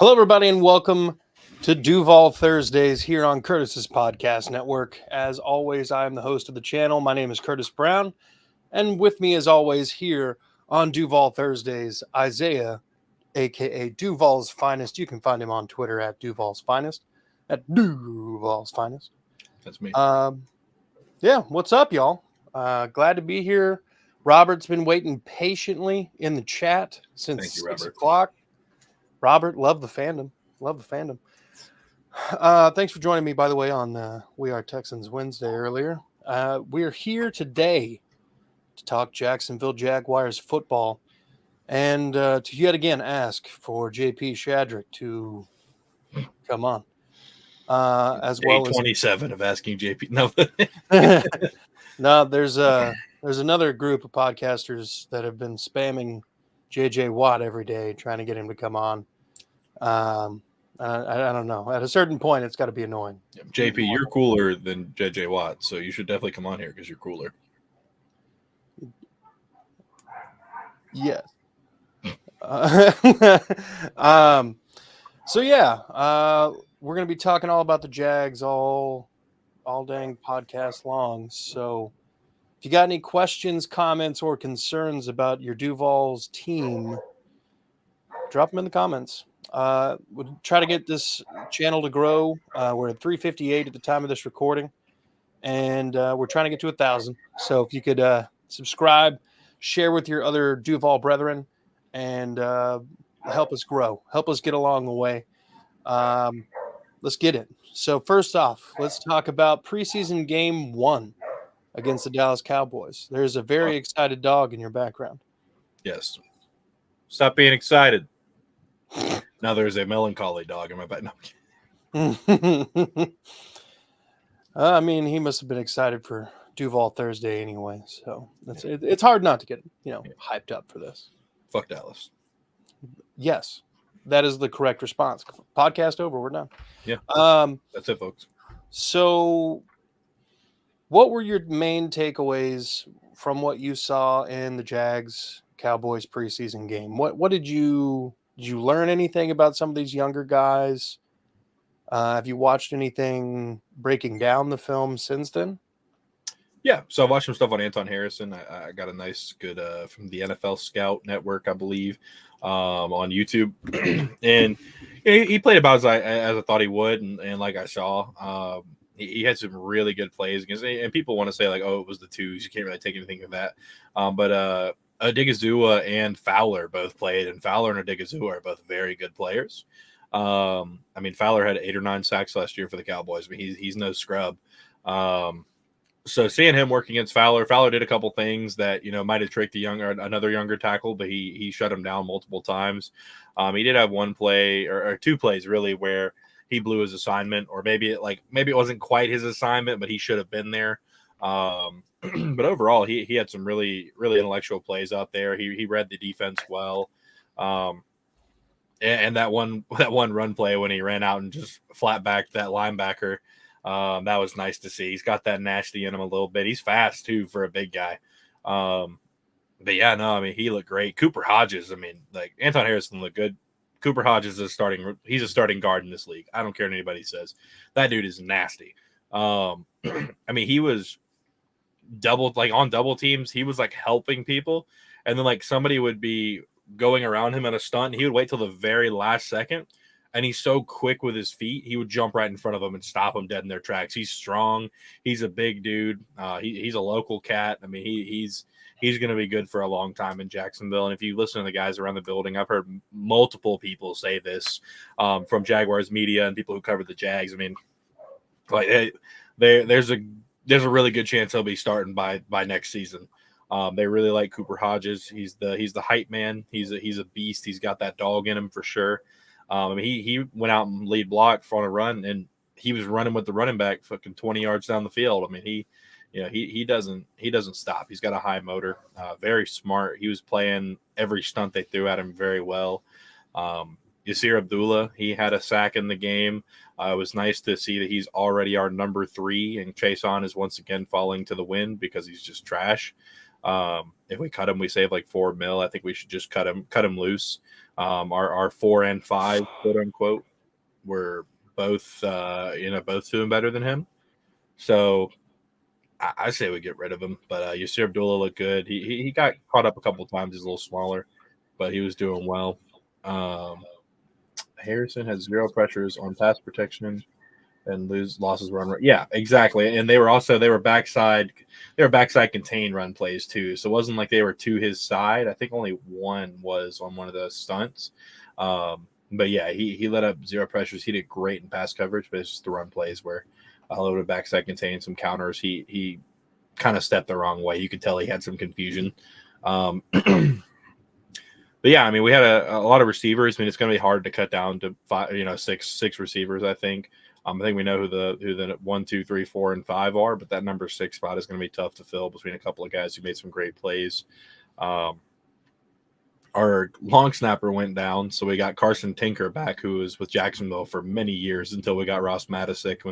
Hello, everybody, and welcome to DUUUUVAL Thursdays here on Curtis's Podcast Network. As always, I am the host of the channel. My name is Curtis Brown, and with me, as always, here on DUUUVAL Thursdays, Isaiah, aka Duval's Finest. You can find him on Twitter at Duval's Finest, at Duval's Finest. That's me. Yeah, what's up, y'all? Glad to be here. Robert's been waiting patiently in the chat since 6 o'clock. Robert, love the fandom. Love the fandom. Thanks for joining me, by the way, on We Are Texans Wednesday earlier. We are here today to talk Jacksonville Jaguars football and to yet again ask for JP Shadrick to come on. As well as 27 of asking JP. No, there's another group of podcasters that have been spamming JJ Watt every day, trying to get him to come on. I don't know. At a certain point, it's got to be annoying. JP, you're cooler than JJ Watt, so you should definitely come on here because you're cooler. Yes. So yeah, we're gonna be talking all about the Jags all dang podcast long. So if you got any questions, comments, or concerns about your Duval's team, drop them in the comments. We'll try to get this channel to grow. We're at 358 at the time of this recording, and we're trying to get to 1,000. So if you could subscribe, share with your other Duval brethren, and help us grow, help us get along the way. Let's get it. So first off, let's talk about preseason game 1 against the Dallas Cowboys. There's a very excited dog in your background. Yes. Stop being excited. Now there's a melancholy dog in my back. No. I mean, he must have been excited for Duval Thursday anyway. So it's hard not to get, hyped up for this. Fuck Dallas. Yes, that is the correct response. Podcast over. We're done. Yeah. That's it, folks. So what were your main takeaways from what you saw in the Jags Cowboys preseason game? What did you learn anything about some of these younger guys? Have you watched anything breaking down the film since then? Yeah, so I watched some stuff on Anton Harrison. I got a nice good from the NFL Scout Network, I believe, on YouTube, and he played about as I thought he would, and like I saw, he had some really good plays against. And people want to say like, oh, it was the twos. You can't really take anything of that, but Odigizua and Fowler both played, and Fowler and Odigizua are both very good players. I mean, Fowler had 8 or 9 sacks last year for the Cowboys, but he's no scrub. So seeing him work against Fowler did a couple things that, might have tricked another younger tackle, but he shut him down multiple times. He did have one play or 2 plays really where he blew his assignment, or maybe it wasn't quite his assignment, but he should have been there. But overall, he had some really, really intellectual plays out there. He read the defense well. And that one run play when he ran out and just flat backed that linebacker, that was nice to see. He's got that nasty in him a little bit. He's fast too for a big guy. But yeah, no, I mean, he looked great. Cooper Hodges, I mean, like Anton Harrison looked good. Cooper Hodges he's a starting guard in this league. I don't care what anybody says. That dude is nasty. I mean, he was on double teams. He was like helping people. And then like somebody would be going around him in a stunt. He would wait till the very last second. And he's so quick with his feet, he would jump right in front of them and stop them dead in their tracks. He's strong. He's a big dude. He's a local cat. I mean, he's going to be good for a long time in Jacksonville. And if you listen to the guys around the building, I've heard multiple people say this from Jaguars media and people who cover the Jags. I mean, like there's a really good chance he'll be starting by next season. They really like Cooper Hodges. He's the hype man. He's a beast. He's got that dog in him for sure. I mean, he went out and lead block on a run, and he was running with the running back fucking 20 yards down the field. I mean, he doesn't stop. He's got a high motor, very smart. He was playing every stunt they threw at him very well. Yasir Abdullah, he had a sack in the game. It was nice to see that he's already our number 3, and Chason is once again falling to the wind because he's just trash. If we cut him, we save like $4 million. I think we should just cut him loose. Our 4 and 5, quote unquote, were both both doing better than him. So I say we get rid of him. But Yasir Abdullah looked good. He got caught up a couple of times. He's a little smaller, but he was doing well. Harrison had 0 pressures on pass protection and losses run rate. Yeah, exactly. And they were backside contained run plays too. So it wasn't like they were to his side. I think only one was on one of those stunts. But yeah, he let up 0 pressures. He did great in pass coverage, but it's just the run plays where a little bit of backside contained, some counters. He kind of stepped the wrong way. You could tell he had some confusion. But yeah, I mean, we had a lot of receivers. I mean, it's going to be hard to cut down to 5, six receivers. I think we know who the 1, 2, 3, 4, and 5 are, but that number 6 spot is going to be tough to fill between a couple of guys who made some great plays. Our long snapper went down, so we got Carson Tinker back, who was with Jacksonville for many years until we got Ross Matisic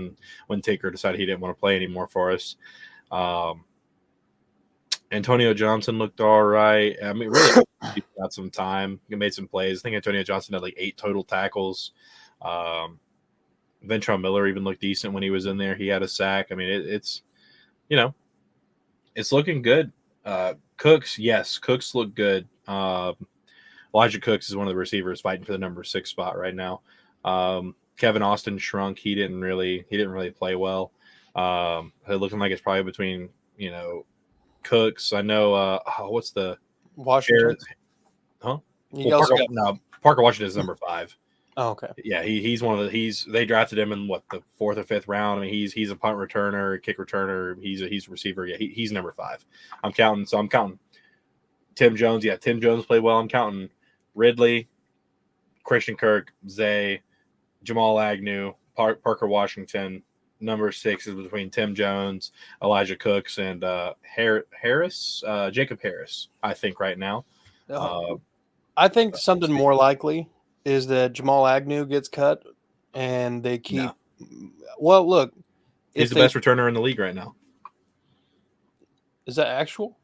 when Tinker decided he didn't want to play anymore for us. Antonio Johnson looked all right. I mean, really, he got some time. He made some plays. I think Antonio Johnson had like 8 total tackles. Ventrell Miller even looked decent when he was in there. He had a sack. I mean, it's looking good. Cooks look good. Elijah Cooks is one of the receivers fighting for the number 6 spot right now. Kevin Austin shrunk. He didn't really play well. Looking like it's probably between Cooks. I know. What's the Washington? Huh? Well, Parker Washington is number 5. Oh, okay. Yeah, he's one of the. They drafted him in the 4th or 5th round. I mean, he's a punt returner, kick returner. He's a receiver. Yeah, he's number 5. I'm counting Tim Jones. Yeah, Tim Jones played well. I'm counting Ridley, Christian Kirk, Zay, Jamal Agnew, Parker Washington. Number 6 is between Tim Jones, Elijah Cooks, and Jacob Harris, I think, right now. I think something more likely is that Jamal Agnew gets cut and they keep. No. Well, look. He's the best returner in the league right now. Is that actual?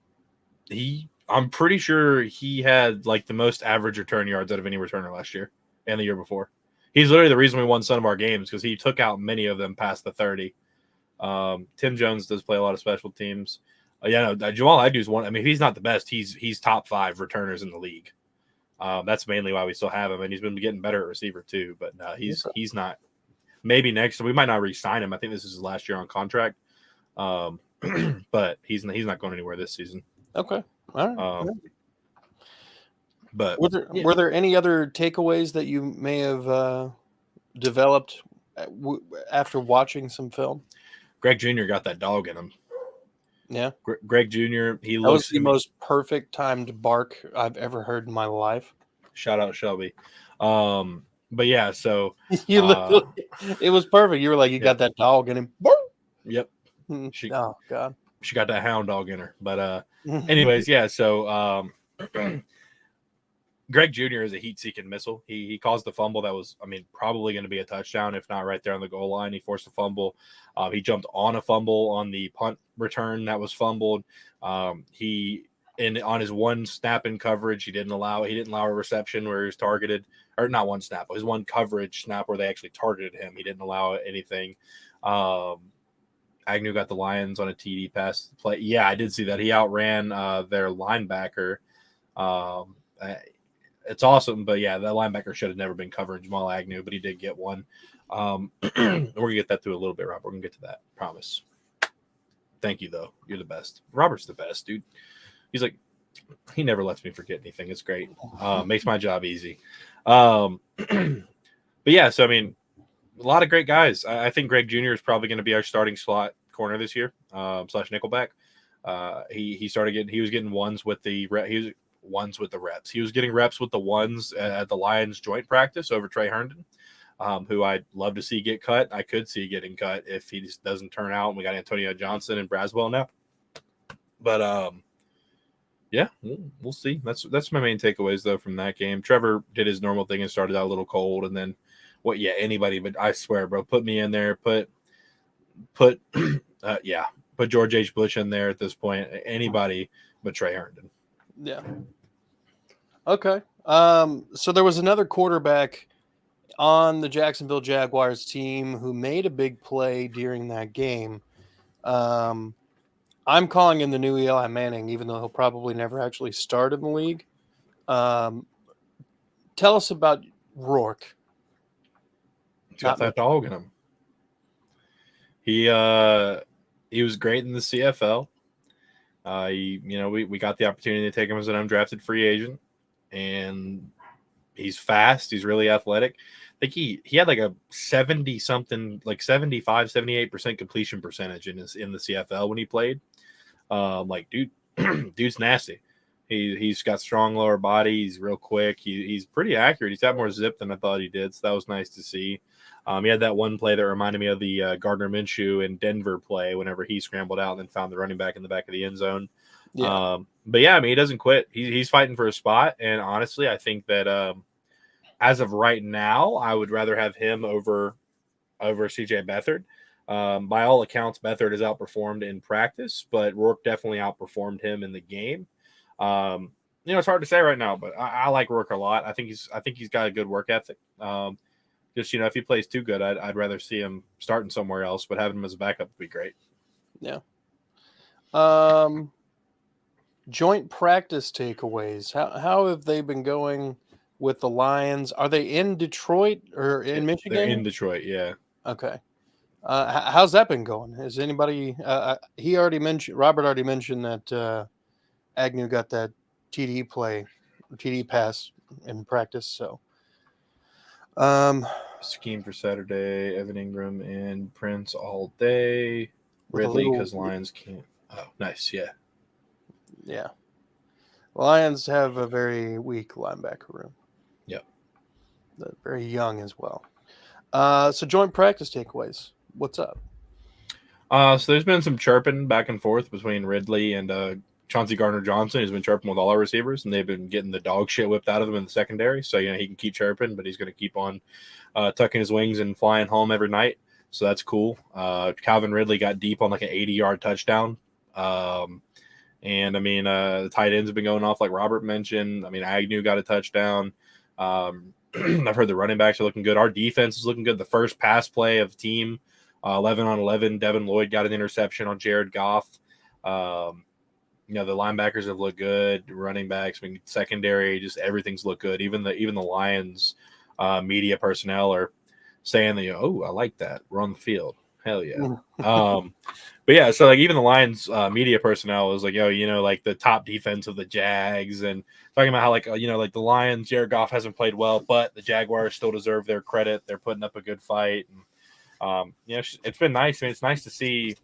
I'm pretty sure he had like the most average return yards out of any returner last year and the year before. He's literally the reason we won some of our games because he took out many of them past the 30. Tim Jones does play a lot of special teams. Jamal Agnew's one. I mean, if he's not the best, he's top 5 returners in the league. That's mainly why we still have him, and he's been getting better at receiver too. But he's not. Maybe next, we might not re-sign him. I think this is his last year on contract. But he's not going anywhere this season. Okay, all right. But were there any other takeaways that you may have developed after watching some film? Greg Jr. got that dog in him. Yeah, Greg Jr. That was the most perfect timed bark I've ever heard in my life. Shout out Shelby. But yeah, so it was perfect. You were like, you got that dog in him. Yep. Oh God. She got that hound dog in her. But anyways, yeah. So Greg Jr. is a heat-seeking missile. He caused the fumble that was, probably going to be a touchdown, if not right there on the goal line. He forced a fumble. He jumped on a fumble on the punt return that was fumbled. On his one snap in coverage, he didn't allow a reception where he was targeted, or not one snap, but his one coverage snap where they actually targeted him. He didn't allow anything. Agnew got the Lions on a TD pass play. Yeah, I did see that. He outran their linebacker. It's awesome, but yeah, that linebacker should have never been covering Jamal Agnew, but he did get one. We're gonna get that through a little bit, Rob. We're gonna get to that. Promise. Thank you, though. You're the best. Robert's the best, dude. He's like, he never lets me forget anything. It's great. Makes my job easy. But yeah, so a lot of great guys. I think Greg Jr. is probably going to be our starting slot corner this year, / nickelback. He was getting ones with the reps. He was getting reps with the ones at the Lions joint practice over Trey Herndon, who I'd love to see get cut. I could see getting cut if he just doesn't turn out. And we got Antonio Johnson and Braswell now. But yeah, we'll see. That's my main takeaways though from that game. Trevor did his normal thing and started out a little cold, and then anybody, but I swear, bro, put me in there. Put George H. Bush in there at this point. Anybody but Trey Herndon. Yeah. Okay. So there was another quarterback on the Jacksonville Jaguars team who made a big play during that game. I'm calling him the new Eli Manning, even though he'll probably never actually start in the league. Tell us about Rourke. He's got that dog in him. He was great in the CFL. We got the opportunity to take him as an undrafted free agent, and he's fast. He's really athletic. I think he had like a 70-something, like 75, 78% completion percentage in the CFL when he played. Dude's nasty. He's got strong lower body. He's real quick. He's pretty accurate. He's got more zip than I thought he did, so that was nice to see. He had that one play that reminded me of the Gardner Minshew in Denver play whenever he scrambled out and then found the running back in the back of the end zone. Yeah. But yeah, I mean, he doesn't quit. He's fighting for a spot, and honestly, I think that as of right now, I would rather have him over CJ Beathard. By all accounts, Beathard has outperformed in practice, but Rourke definitely outperformed him in the game. It's hard to say right now, but I like Rourke a lot. I think he's got a good work ethic. If he plays too good, I'd rather see him starting somewhere else, but having him as a backup would be great. Yeah. Joint practice takeaways. How have they been going with the Lions? Are they in Detroit or in Michigan? They're in Detroit, yeah. Okay. How's that been going? Has anybody? Robert already mentioned that Agnew got that TD pass in practice. So, scheme for Saturday: Evan Ingram and Prince all day. Ridley because Lions can't. Oh, nice, yeah. Yeah. Lions have a very weak linebacker room. Yep. They're very young as well. So joint practice takeaways. What's up? So there's been some chirping back and forth between Ridley and Chauncey Gardner-Johnson, who's been chirping with all our receivers, and they've been getting the dog shit whipped out of him in the secondary. So, he can keep chirping, but he's going to keep on tucking his wings and flying home every night. So that's cool. Calvin Ridley got deep on like an 80-yard touchdown. The tight ends have been going off like Robert mentioned. I mean, Agnew got a touchdown. I've heard the running backs are looking good. Our defense is looking good. The first pass play of the team, 11-on-11, Devin Lloyd got an interception on Jared Goff. The linebackers have looked good. Running backs, secondary, just everything's looked good. Even the Lions media personnel are saying that, I like that. We're on the field. Hell yeah. But yeah, so like even the Lions media personnel was like, like the top defense of the Jags, and talking about how like the Lions, Jared Goff hasn't played well, but the Jaguars still deserve their credit. They're putting up a good fight. And, it's been nice. I mean, it's nice to see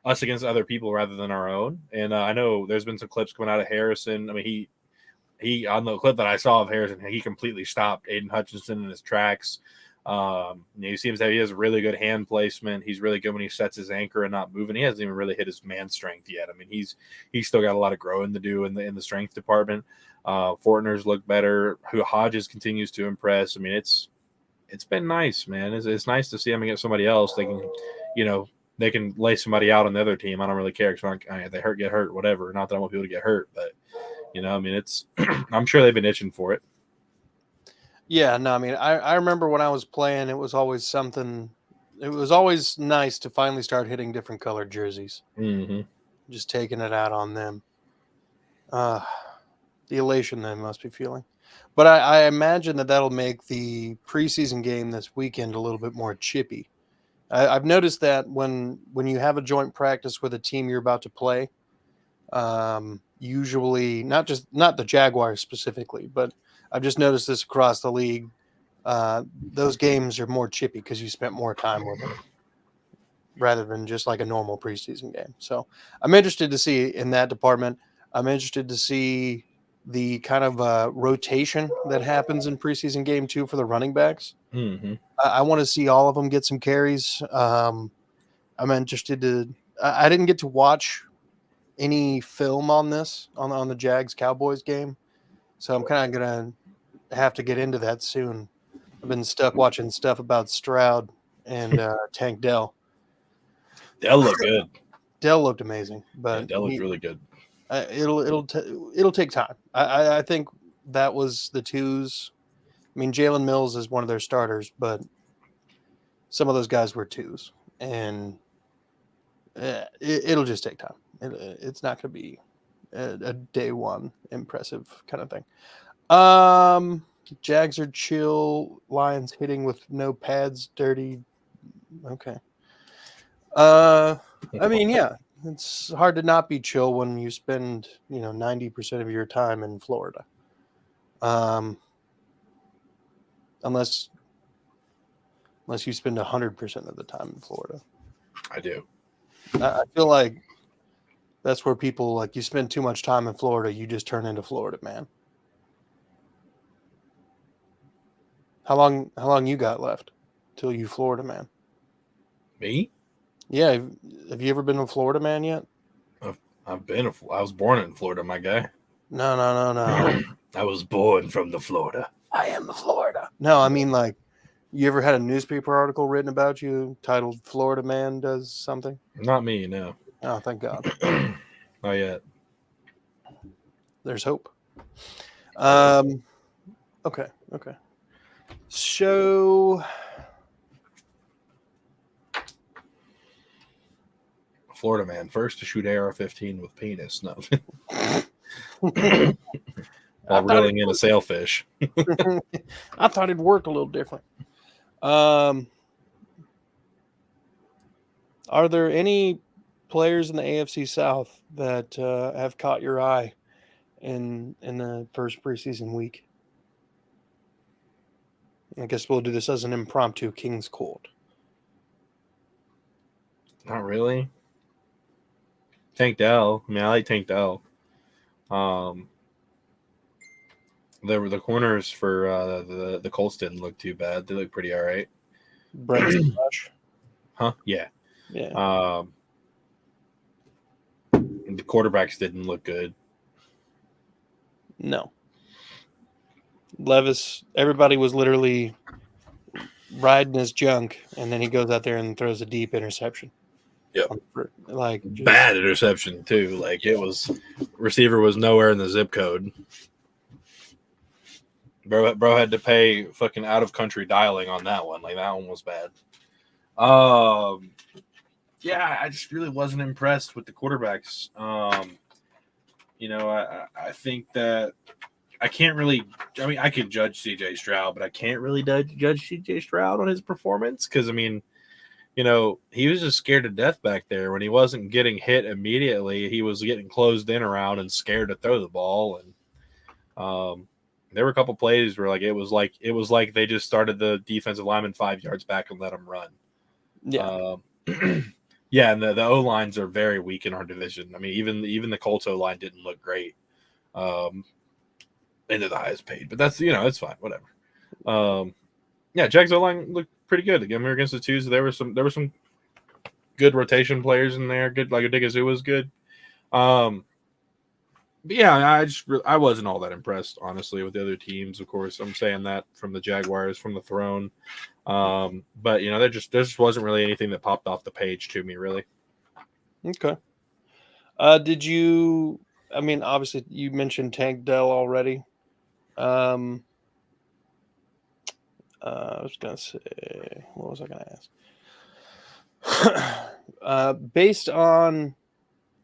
us against other people rather than our own. And I know there's been some clips coming out of Harrison. I mean, he on the clip that I saw of Harrison, he completely stopped Aiden Hutchinson in his tracks. He seems that he has really good hand placement. He's really good when he sets his anchor and not moving. He hasn't even really hit his man strength yet. I mean, he's still got a lot of growing to do in the strength department. Fortner's look better. Hodges continues to impress. I mean, it's been nice, man. It's nice to see him against somebody else. They can lay somebody out on the other team. I don't really care because they get hurt, whatever. Not that I want people to get hurt, but it's I'm sure they've been itching for it. Yeah, no, I mean, I remember when I was playing, it was always something. It was always nice to finally start hitting different colored jerseys. Mm-hmm. Just taking it out on them. The elation they must be feeling. But I imagine that'll make the preseason game this weekend a little bit more chippy. I've noticed that when you have a joint practice with a team you're about to play, usually not the Jaguars specifically, but I've just noticed this across the league. Those games are more chippy because you spent more time with them rather than just like a normal preseason game. So I'm interested to see in that department. I'm interested to see the kind of rotation that happens in preseason game too for the running backs. Mm-hmm. I want to see all of them get some carries. I'm interested to. I didn't get to watch any film on this on the Jags Cowboys game, so I'm kind of gonna have to get into that soon. I've been stuck watching stuff about Stroud and Tank Dell. Dell looked good. Dell looked amazing, but Dell looked really good. It'll take time. I think that was the twos. I mean, Jalen Mills is one of their starters, but some of those guys were twos, and it'll just take time. It's not going to be a day one impressive kind of thing. Jags are chill. Lions hitting with no pads, dirty. Okay. I mean, yeah, it's hard to not be chill when you spend 90% of your time in Florida. Unless you spend 100% of the time in Florida. I do. I feel like that's where people, like, you spend too much time in Florida, you just turn into Florida man. How long you got left till you Florida man? Me? Yeah, have you ever been a Florida man yet? I was born in Florida, my guy. No. I was born from the Florida. I am the Florida. No, I mean, like, you ever had a newspaper article written about you titled "Florida Man Does Something"? Not me, no. Oh, thank God. Not yet. There's hope. Okay. So, Florida man, first to shoot AR-15 with penis. No. While reeling in a sailfish. I thought it'd work a little different. Are there any players in the AFC South that have caught your eye in the first preseason week? I guess we'll do this as an impromptu King's Court. Not really. Tank Dell. I mean, I like Tank Dell. The corners for the Colts didn't look too bad. They look pretty all right. Brent Rush. Huh? Yeah. Yeah. The quarterbacks didn't look good. No. Levis, everybody was literally riding his junk, and then he goes out there and throws a deep interception. Yep. Like, bad interception too. Like, it was, receiver was nowhere in the zip code. Bro had to pay fucking out of country dialing on that one. Like, that one was bad. Yeah, I just really wasn't impressed with the quarterbacks. I think that I can't really. I mean, I can judge CJ Stroud, but I can't really judge CJ Stroud on his performance because, I mean, he was just scared to death back there. When he wasn't getting hit immediately, he was getting closed in around and scared to throw the ball. And there were a couple plays where it was like they just started the defensive lineman 5 yards back and let him run. Yeah. Yeah, and the O lines are very weak in our division. I mean, even the Colts O line didn't look great. Into the highest paid, but that's it's fine, whatever. Yeah, Jags O line looked pretty good. Again, we were against the twos. There were some good rotation players in there. Good, like Odighizu was good. But yeah, I wasn't all that impressed, honestly, with the other teams. Of course, I'm saying that from the Jaguars, from the throne. But there just wasn't really anything that popped off the page to me, really. Okay. Did you? I mean, obviously, you mentioned Tank Dell already. I was gonna say, what was I gonna ask? Based on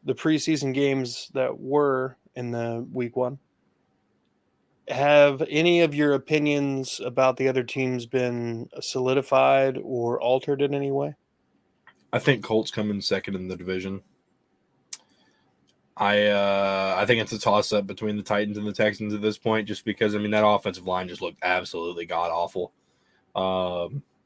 the preseason games that were in the week one, have any of your opinions about the other teams been solidified or altered in any way? I think Colts come in second in the division. I think it's a toss-up between the Titans and the Texans at this point, just because, I mean, that offensive line just looked absolutely god-awful.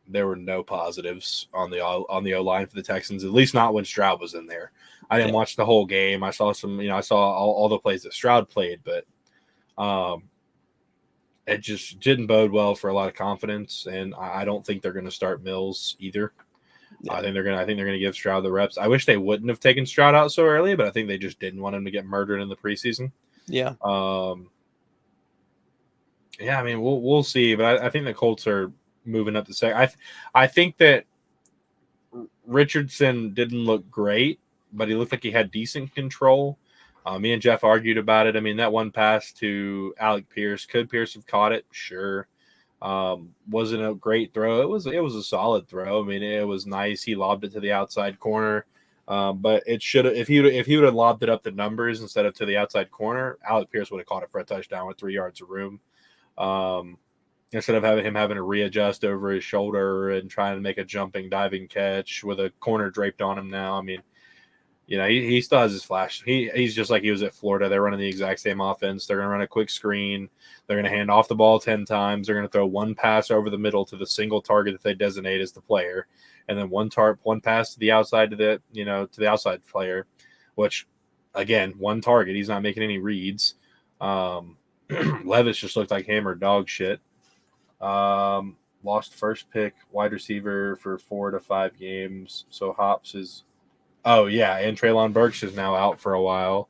There were no positives on the O-line for the Texans, at least not when Stroud was in there. I didn't watch the whole game. I saw I saw all the plays that Stroud played, but it just didn't bode well for a lot of confidence, and I don't think they're going to start Mills either. Yeah. I think they're gonna give Stroud the reps. I wish they wouldn't have taken Stroud out so early, but I think they just didn't want him to get murdered in the preseason. Yeah. Yeah, I mean, we'll see, but I think the Colts are moving up the second. I think that Richardson didn't look great, but he looked like he had decent control. Me and Jeff argued about it. I mean, that one pass to Alec Pierce, could Pierce have caught it? Sure. Wasn't a great throw. It was a solid throw. I mean, it was nice. He lobbed it to the outside corner. But it should have, if he would have lobbed it up the numbers instead of to the outside corner, Alec Pierce would have caught it for a touchdown with 3 yards of room. Instead of having to readjust over his shoulder and trying to make a jumping diving catch with a corner draped on him now. I mean, you know, he still has his flash. He's just like he was at Florida. They're running the exact same offense. They're going to run a quick screen. They're going to hand off the ball 10 times. They're going to throw one pass over the middle to the single target that they designate as the player, and then one pass to the outside to the outside player, which again, one target. He's not making any reads. Levis just looked like hammered dog shit. Lost first pick wide receiver for 4 to 5 games. So Hops is. Oh, yeah, and Treylon Burks is now out for a while.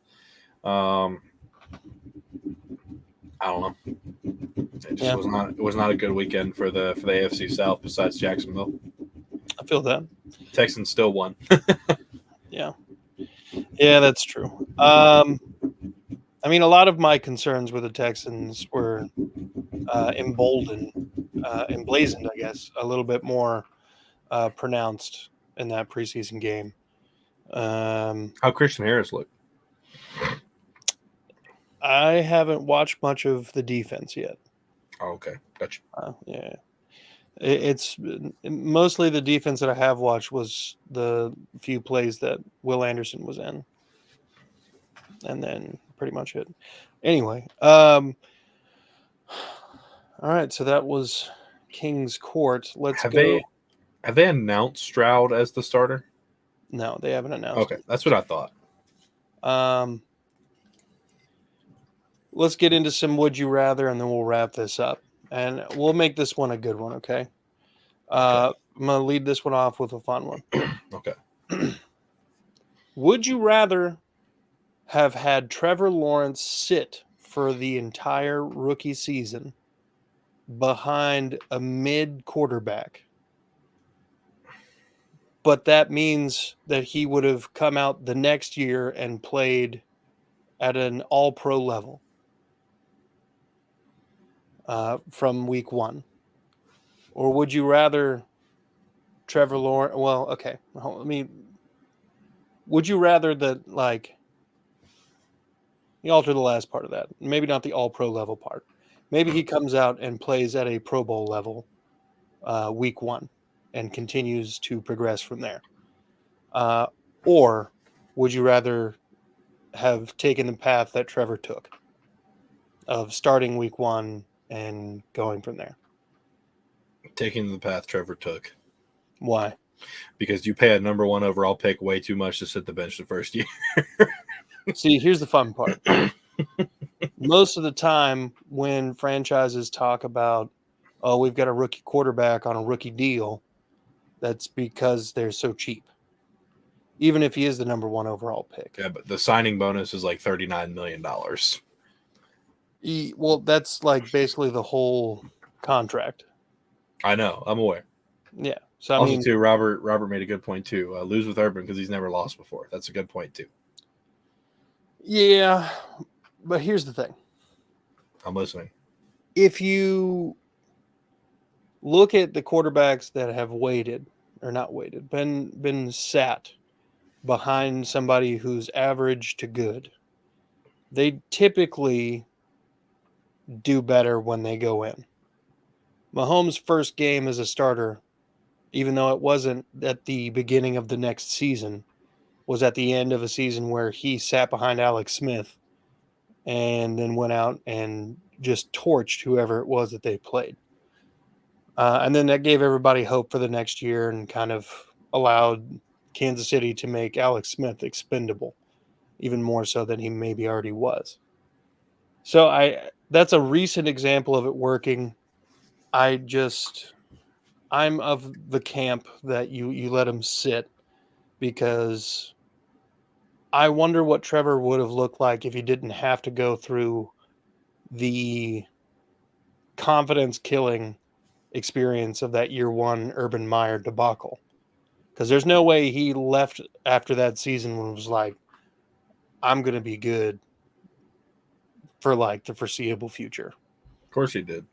I don't know. It just was not a good weekend for the AFC South besides Jacksonville. I feel that. Texans still won. Yeah, that's true. I mean, a lot of my concerns with the Texans were emblazoned, I guess, a little bit more pronounced in that preseason game. How Christian Harris look? I haven't watched much of the defense yet. Oh, okay, gotcha. Yeah, it's mostly the defense that I have watched was the few plays that Will Anderson was in, and then pretty much it. Anyway, all right, so that was King's Court. Let's go. Have they announced Stroud as the starter? No, they haven't announced. Okay, that's what I thought. Let's get into some would you rather, and then we'll wrap this up. And we'll make this one a good one, okay? I'm going to lead this one off with a fun one. Okay. Would you rather have had Trevor Lawrence sit for the entire rookie season behind a mid quarterback, but that means that he would have come out the next year and played at an all-pro level from week 1? Or would you rather Trevor Lawrence? Well, okay. Would you rather that, like, you alter the last part of that? Maybe not the all-pro level part. Maybe he comes out and plays at a Pro Bowl level week 1 and continues to progress from there. Or would you rather have taken the path that Trevor took of starting week 1 and going from there? Taking the path Trevor took. Why? Because you pay a number 1 overall pick way too much to sit the bench the first year. See, here's the fun part. Most of the time when franchises talk about, oh, we've got a rookie quarterback on a rookie deal, that's because they're so cheap. Even if he is the number 1 overall pick. Yeah, but the signing bonus is like $39 million. Well, that's like basically the whole contract. I know. I'm aware. Yeah. So also, too, Robert made a good point, too. Lose with Urban because he's never lost before. That's a good point, too. Yeah. But here's the thing. I'm listening. If you look at the quarterbacks that have been sat behind somebody who's average to good, they typically do better when they go in. Mahomes' first game as a starter, even though it wasn't at the beginning of the next season, was at the end of a season where he sat behind Alex Smith and then went out and just torched whoever it was that they played. And then that gave everybody hope for the next year and kind of allowed Kansas City to make Alex Smith expendable, even more so than he maybe already was. So that's a recent example of it working. I'm of the camp that you let him sit, because I wonder what Trevor would have looked like if he didn't have to go through the confidence killing experience of that year 1 Urban Meyer debacle. Because there's no way he left after that season and was like, I'm going to be good for like the foreseeable future. Of course he did.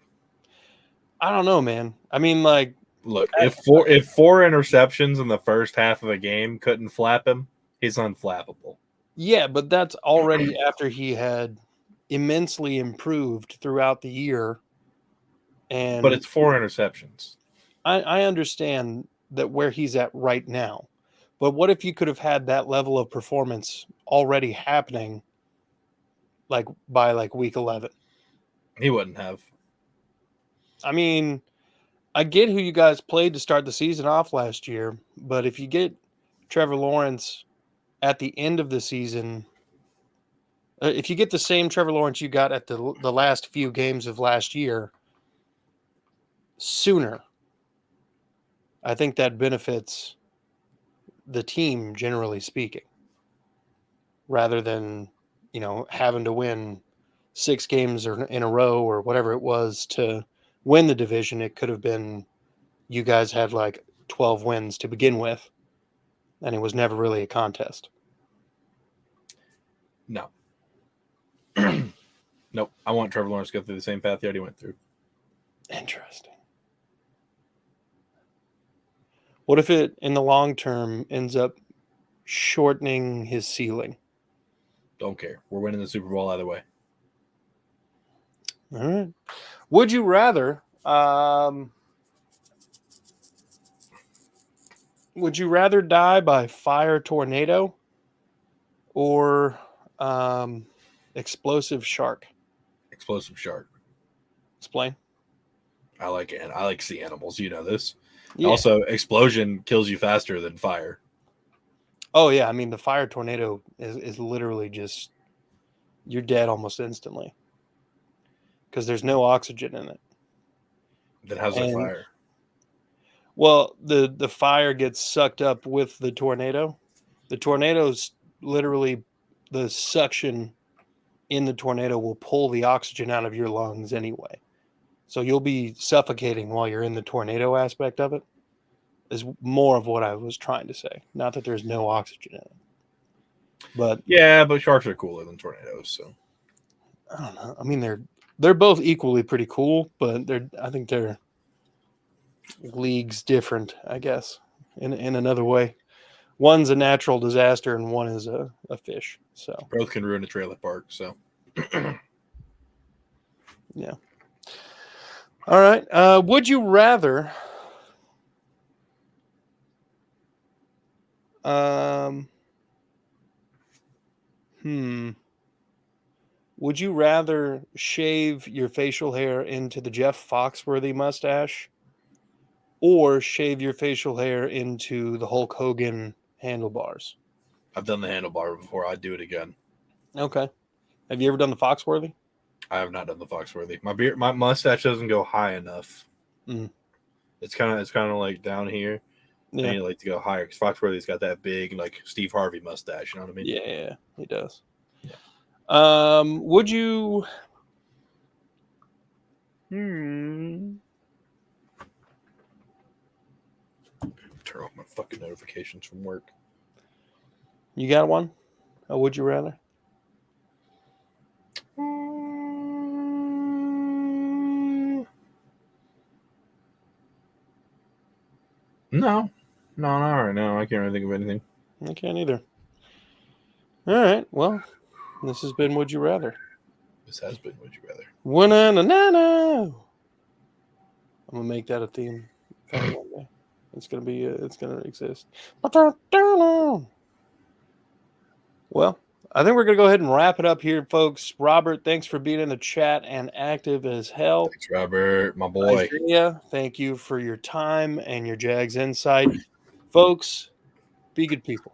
I don't know, man. I mean, like, look, if four interceptions in the first half of a game couldn't flap him, he's unflappable. Yeah, but that's already after he had immensely improved throughout the year. And but it's 4 interceptions. I understand that where he's at right now. But what if you could have had that level of performance already happening like by like week 11? He wouldn't have. I mean, I get who you guys played to start the season off last year, but if you get Trevor Lawrence at the end of the season, if you get the same Trevor Lawrence you got at the last few games of last year sooner, I think that benefits the team, generally speaking, rather than, having to win 6 games in a row or whatever it was to win the division. It could have been you guys had like 12 wins to begin with, and it was never really a contest. No. Nope. I want Trevor Lawrence to go through the same path he already went through. Interesting. What if it, in the long term, ends up shortening his ceiling? Don't care. We're winning the Super Bowl either way. All right. Would you rather die by fire tornado or explosive shark? Explosive shark. Explain. I like sea animals. You know this. Yeah. Also, explosion kills you faster than fire. Oh, yeah. I mean, the fire tornado is literally just, you're dead almost instantly because there's no oxygen in it. Then how's that fire? Well, the fire gets sucked up with the tornado. The tornado's literally, the suction in the tornado will pull the oxygen out of your lungs anyway. So you'll be suffocating while you're in the tornado aspect of it, is more of what I was trying to say. Not that there's no oxygen in it. But yeah, but sharks are cooler than tornadoes, so I don't know. I mean, they're both equally pretty cool, but I think they're leagues different, I guess, in another way. One's a natural disaster and one is a fish. So both can ruin a trailer park. So yeah. All right. Would you rather would you rather shave your facial hair into the Jeff Foxworthy mustache or shave your facial hair into the Hulk Hogan handlebars? I've done the handlebar before. I'd do it again. Okay. Have you ever done the Foxworthy? I have not done the Foxworthy. My mustache doesn't go high enough. Mm. It's kind of like down here. Yeah. I need like to go higher because Foxworthy's got that big like Steve Harvey mustache. You know what I mean? Yeah, he does. Yeah. Would you? Turn off my fucking notifications from work. You got one? Or would you rather? No, not right now. I can't really think of anything. I can't either. All right. Well, this has been Would You Rather. This has been Would You Rather. Wa-na-na-na-na. I'm gonna make that a theme one day. It's gonna exist. Well, I think we're gonna go ahead and wrap it up here, folks. Robert, thanks for being in the chat and active as hell. Thanks, Robert, my boy. Isaiah, thank you for your time and your Jags insight. Folks, be good people.